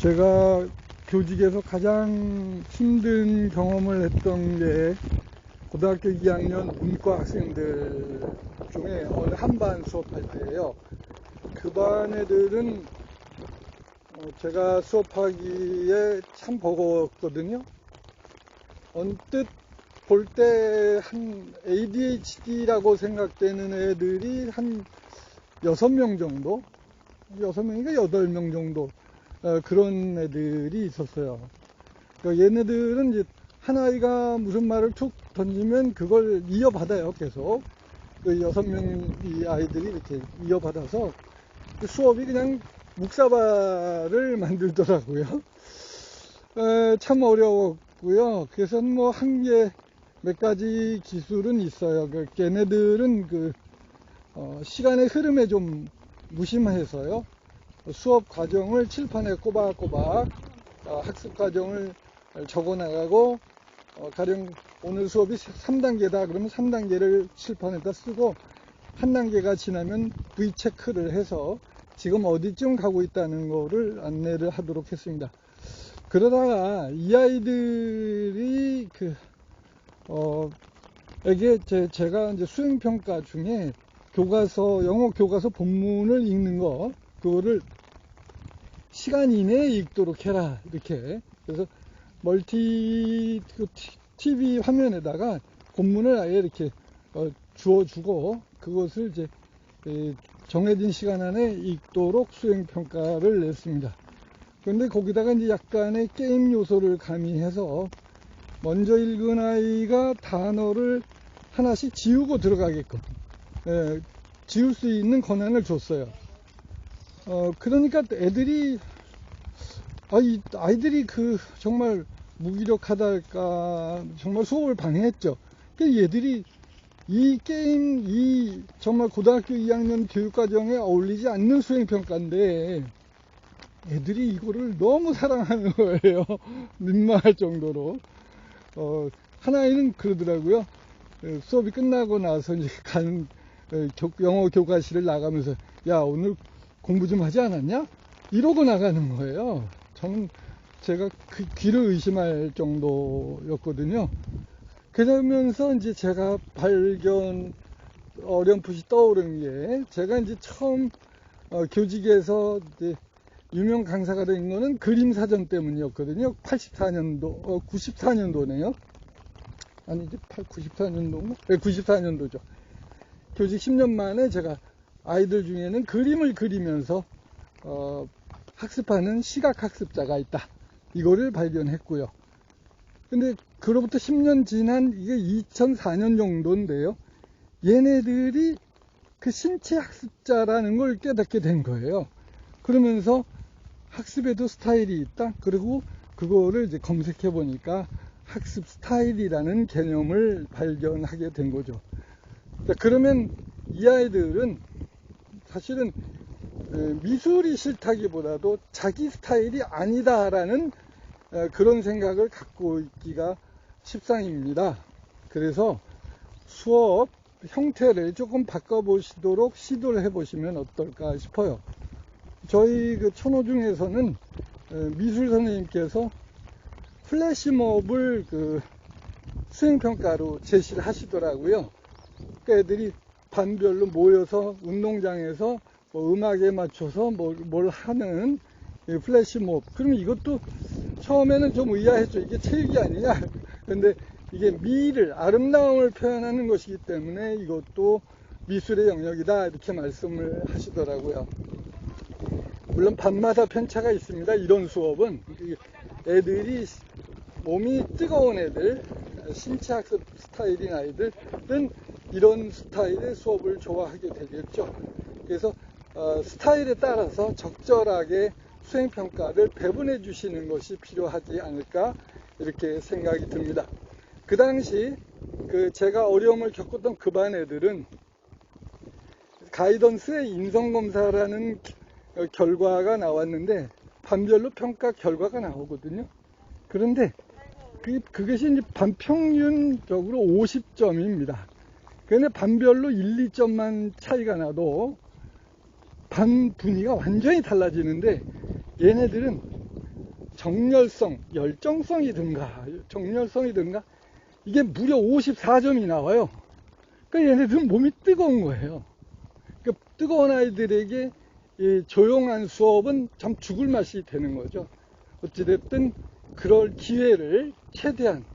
제가 교직에서 가장 힘든 경험을 했던 게 고등학교 2학년 문과 학생들 중에 어느 한 반 수업할 때예요. 그 반 애들은 제가 수업하기에 참 버거웠거든요. 언뜻 볼 때 한 ADHD라고 생각되는 애들이 한 6명 정도? 6명인가 8명 정도 그런 애들이 있었어요. 그러니까 얘네들은 이제 한 아이가 무슨 말을 툭 던지면 그걸 이어받아요. 계속 그 6명 아이들이 이렇게 이어받아서 그 수업이 그냥 묵사발을 만들더라고요. 참 어려웠고요. 그래서 뭐 한 개 몇 가지 기술은 있어요. 그 걔네들은 그 시간의 흐름에 좀 무심해서요. 수업 과정을 칠판에 꼬박꼬박 학습 과정을 적어 나가고 가령 오늘 수업이 3단계다 그러면 3단계를 칠판에다 쓰고 한 단계가 지나면 V 체크를 해서 지금 어디쯤 가고 있다는 거를 안내를 하도록 했습니다. 그러다가 이 아이들이 제가 이제 수행평가 중에 교과서, 영어 교과서 본문을 읽는 거, 그거를 시간 이내에 읽도록 해라, 이렇게. 그래서 TV 화면에다가 본문을 아예 이렇게 주어주고, 그것을 이제 정해진 시간 안에 읽도록 수행평가를 냈습니다. 그런데 거기다가 이제 약간의 게임 요소를 가미해서 먼저 읽은 아이가 단어를 하나씩 지우고 들어가게끔 지울 수 있는 권한을 줬어요. 그러니까 애들이 아이들이 정말 무기력하다 할까 정말 수업을 방해했죠. 얘들이 이 게임 정말 고등학교 2학년 교육과정에 어울리지 않는 수행평가인데 애들이 이거를 너무 사랑하는 거예요. 민망할 정도로. 한 아이는 그러더라고요. 수업이 끝나고 나서 이제 가는 영어 교과실을 나가면서 야 오늘 공부 좀 하지 않았냐? 이러고 나가는 거예요. 저는 제가 귀를 의심할 정도였거든요. 그러면서 이제 제가 어렴풋이 떠오른 게 제가 이제 처음 교직에서 이제 유명 강사가 된 거는 그림 사전 때문이었거든요. 94년도네요. 아니지, 94년도인가? 네, 94년도죠. 교직 10년 만에 제가 아이들 중에는 그림을 그리면서 학습하는 시각학습자가 있다. 이거를 발견했고요. 근데 그로부터 10년 지난 이게 2004년 정도인데요. 얘네들이 그 신체학습자라는 걸 깨닫게 된 거예요. 그러면서 학습에도 스타일이 있다. 그리고 그거를 이제 검색해 보니까 학습 스타일이라는 개념을 발견하게 된 거죠. 그러면 이 아이들은 사실은 미술이 싫다기보다도 자기 스타일이 아니다라는 그런 생각을 갖고 있기가 십상입니다. 그래서 수업 형태를 조금 바꿔보시도록 시도를 해보시면 어떨까 싶어요. 저희 천호 중에서는 미술 선생님께서 플래시몹을 수행평가로 제시를 하시더라고요. 그러니까 애들이 반별로 모여서 운동장에서 음악에 맞춰서 뭘 하는 플래시몹. 그러면 이것도 처음에는 좀 의아했죠. 이게 체육이 아니냐. 근데 이게 미를, 아름다움을 표현하는 것이기 때문에 이것도 미술의 영역이다. 이렇게 말씀을 하시더라고요. 물론 밤마다 편차가 있습니다. 이런 수업은 애들이 몸이 뜨거운 애들, 신체학습 스타일인 아이들은 이런 스타일의 수업을 좋아하게 되겠죠. 그래서 스타일에 따라서 적절하게 수행평가를 배분해 주시는 것이 필요하지 않을까 이렇게 생각이 듭니다. 그 당시 제가 어려움을 겪었던 그 반 애들은 가이던스의 인성검사라는 결과가 나왔는데 반별로 평가 결과가 나오거든요. 그런데 그것이 이제 반평균적으로 50점입니다. 그런데 반별로 1, 2점만 차이가 나도 반 분위기가 완전히 달라지는데 얘네들은 정열성, 열정성이든가 정열성이든가 이게 무려 54점이 나와요. 그러니까 얘네들은 몸이 뜨거운 거예요. 그러니까 뜨거운 아이들에게 이 조용한 수업은 참 죽을 맛이 되는 거죠. 어찌됐든 그럴 기회를 최대한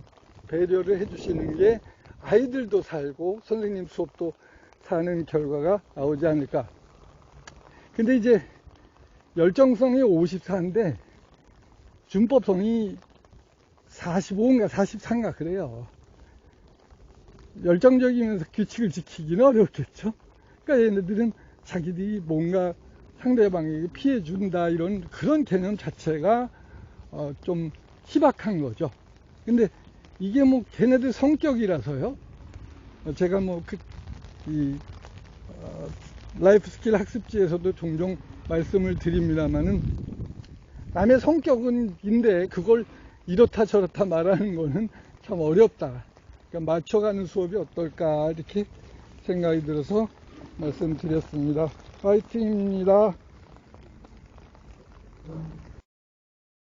배려를 해주시는 게 아이들도 살고 선생님 수업도 사는 결과가 나오지 않을까. 근데 이제 열정성이 54인데 준법성이 45인가 43인가 그래요. 열정적이면서 규칙을 지키기는 어렵겠죠. 그러니까 얘네들은 자기들이 뭔가 상대방에게 피해 준다 이런 그런 개념 자체가 좀 희박한 거죠. 근데 이게 뭐 걔네들 성격이라서요. 제가 뭐 라이프 스킬 학습지에서도 종종 말씀을 드립니다만은 남의 성격인데 그걸 이렇다 저렇다 말하는 거는 참 어렵다. 그러니까 맞춰가는 수업이 어떨까 이렇게 생각이 들어서 말씀드렸습니다. 화이팅입니다.